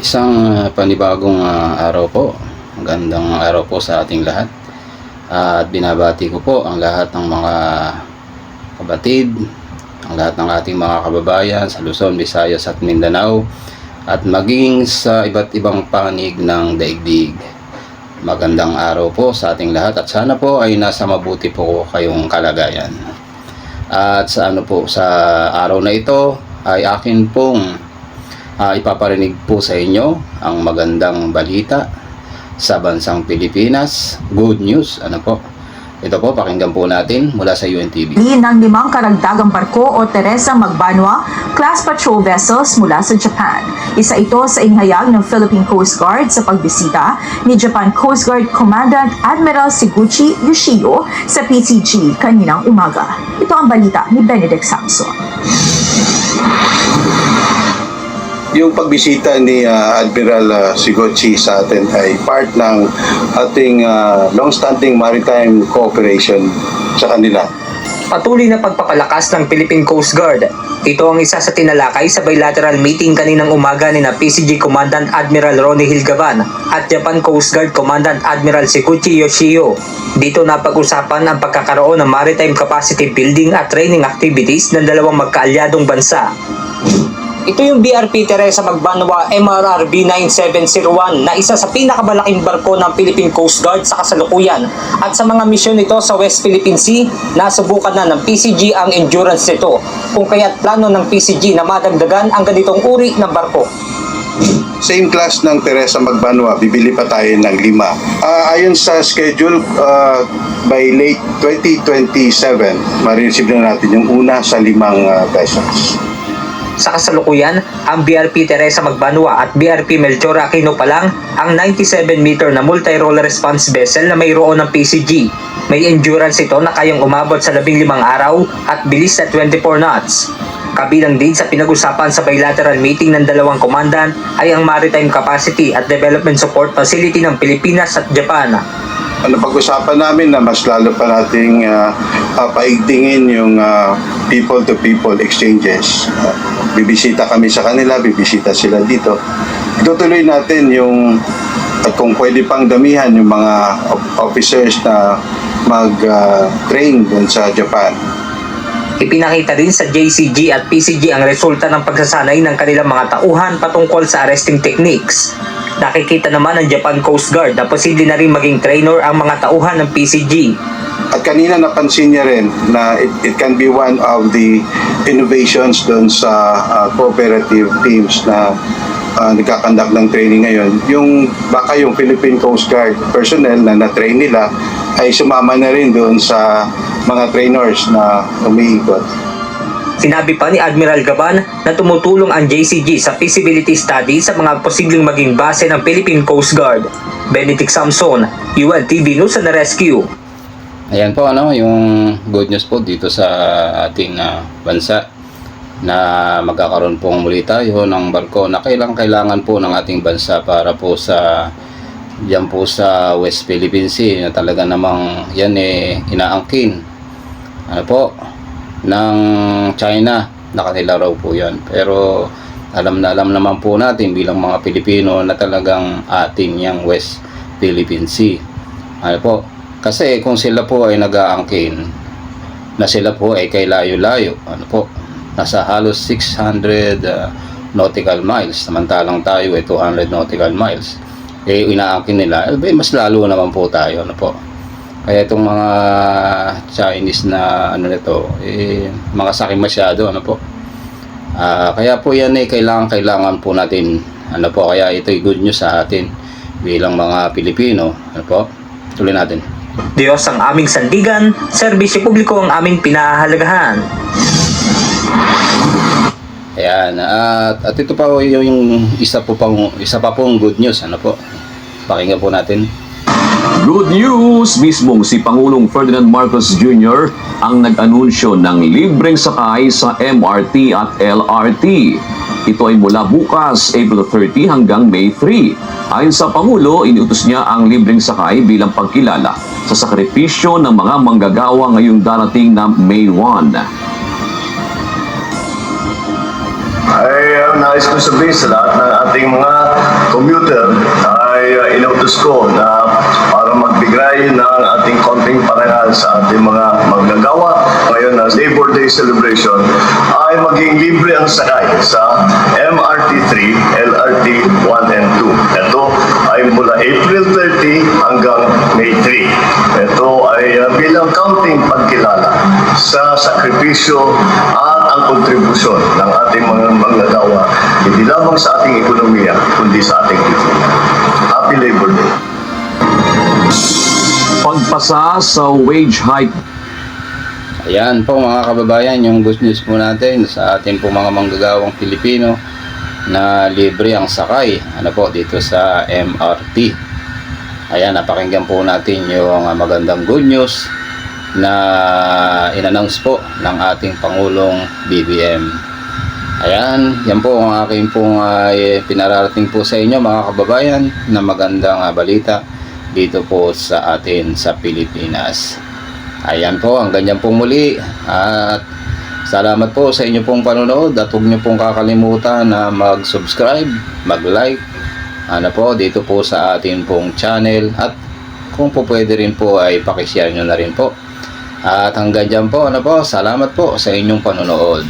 Isang panibagong araw po. Magandang araw po sa ating lahat. At binabati ko po ang lahat ng mga kapatid, ang lahat ng ating mga kababayan sa Luzon, Visayas at Mindanao, at maging sa iba't ibang panig ng daigdig. Magandang araw po sa ating lahat at sana po ay nasa mabuti po kayong kalagayan. At sa araw na ito ay akin pong ipaparinig po sa inyo ang magandang balita sa bansang Pilipinas. Good news. Ito po, pakinggan po natin mula sa UNTV. Ng 5 karagdagang barko o Teresa Magbanwa class patrol vessels mula sa Japan. Isa ito sa inihayag ng Philippine Coast Guard sa pagbisita ni Japan Coast Guard Commandant Admiral Siguchi Yoshio sa PCG kaninang umaga. Ito ang balita ni Benedict Samson. Yung pagbisita ni Admiral Siguchi sa atin ay part ng ating long-standing maritime cooperation sa kanila. Patuloy na pagpapalakas ng Philippine Coast Guard. Ito ang isa sa tinalakay sa bilateral meeting kaninang umaga ni PCG Commandant Admiral Ronnie Hilgaban at Japan Coast Guard Commandant Admiral Siguchi Yoshio. Dito napag-usapan ang pagkakaroon ng maritime capacity building at training activities ng dalawang magkaalyadong bansa. Ito yung BRP Teresa Magbanwa MRRB 9701 na isa sa pinakamalaking barko ng Philippine Coast Guard sa kasalukuyan. At sa mga misyon nito sa West Philippine Sea, nasubukan na ng PCG ang endurance nito. Kung kaya't plano ng PCG na madagdagan ang ganitong uri ng barko. Same class ng Teresa Magbanwa, bibili pa tayo ng 5. Ayon sa schedule, by late 2027, ma-receive na natin yung una sa 5 vessels. Sa kasalukuyan, ang BRP Teresa Magbanwa at BRP Melchor Aquino pa lang ang 97-meter na multi-role response vessel na mayroon ng PCG. May endurance ito na kayang umabot sa 15 araw at bilis na 24 knots. Kabilang din sa pinag-usapan sa bilateral meeting ng dalawang komandan ay ang maritime capacity at development support facility ng Pilipinas at Japan. Napag-usapan namin na mas lalo pa nating paigtingin yung people-to-people exchanges. Bibisita kami sa kanila, bibisita sila dito. Itutuloy natin yung, at kung pwede pang damihan yung mga officers na mag-train dun sa Japan. Ipinakita din sa JCG at PCG ang resulta ng pagsasanay ng kanilang mga tauhan patungkol sa arresting techniques. Nakikita naman ng Japan Coast Guard na posible na rin maging trainer ang mga tauhan ng PCG. At kanina napansin niya rin na it can be one of the innovations doon sa cooperative teams na nagkakandak ng training ngayon. Baka yung Philippine Coast Guard personnel na na-train nila ay sumama na rin doon sa mga trainers na umiikot. Sinabi pa ni Admiral Gaban na tumutulong ang JCG sa feasibility study sa mga posibleng maging base ng Philippine Coast Guard. Benedict Samson, UNTV News and Rescue. Ayan po yung good news po dito sa ating bansa na magkakaroon pong muli tayo ng barko na kailangan po ng ating bansa para po diyan po sa West Philippine Sea na talaga namang yan inaangkin ng China na kanila raw po yan. Pero alam naman po natin bilang mga Pilipino na talagang atin yung West Philippine Sea. Kasi kung sila po ay nag-aangkin na sila po ay kay layo-layo, nasa halos 600 nautical miles, samantalang tayo ay 200 nautical miles. Inaangkin nila, mas lalo naman po tayo, Kaya itong mga Chinese na mga saking masyado, kaya po yan kailangan po natin, kaya ito'y good news sa atin bilang mga Pilipino, tuloy natin. Diyos ang aming sandigan, serbisyo publiko ang aming pinahahalagahan. Ayan, at ito pa yung isa pa pong good news, pakinggan po natin. Good news! Mismong si Pangulong Ferdinand Marcos Jr. ang nag-anunsyo ng libreng sakay sa MRT at LRT. Ito ay mula bukas, April 30 hanggang May 3. Ayon sa Pangulo, iniutos niya ang libreng sakay bilang pagkilala sa sakripisyo ng mga manggagawa ngayong darating na May 1. Ay nais ko sabihin sa lahat ng ating mga commuter ay inutos ko na para magbigay ng ating konting parangal sa ating mga manggagawa ngayon na Labor Day celebration ay maging libre ang sakay sa MRT 3, LRT 1 and 2. Ito ay mula April 30 hanggang May 3. Ito ay bilang counting pagkilala sa sakripisyo at ang kontribusyon ng ating mga manggagawa hindi lamang sa ating ekonomiya kundi sa ating kultura. Happy Labor Day! Pagpasa sa wage hike. Ayan po mga kababayan, yung good news po natin sa ating po mga manggagawang Pilipino na libre ang sakay dito sa MRT. Ayan, napakinggan po natin yung magandang good news na in-announce po ng ating Pangulong BBM. Ayan, yan po ang aking pong pinararating po sa inyo mga kababayan na magandang balita dito po sa atin sa Pilipinas. Ayan po, ang ganyan po muli at salamat po sa inyo pong panonood at huwag nyo pong kakalimutan na mag-subscribe, mag-like dito po sa atin pong channel at kung po pwede rin po ay pakishare nyo na rin po. At hanggang dyan po, salamat po sa inyong panonood.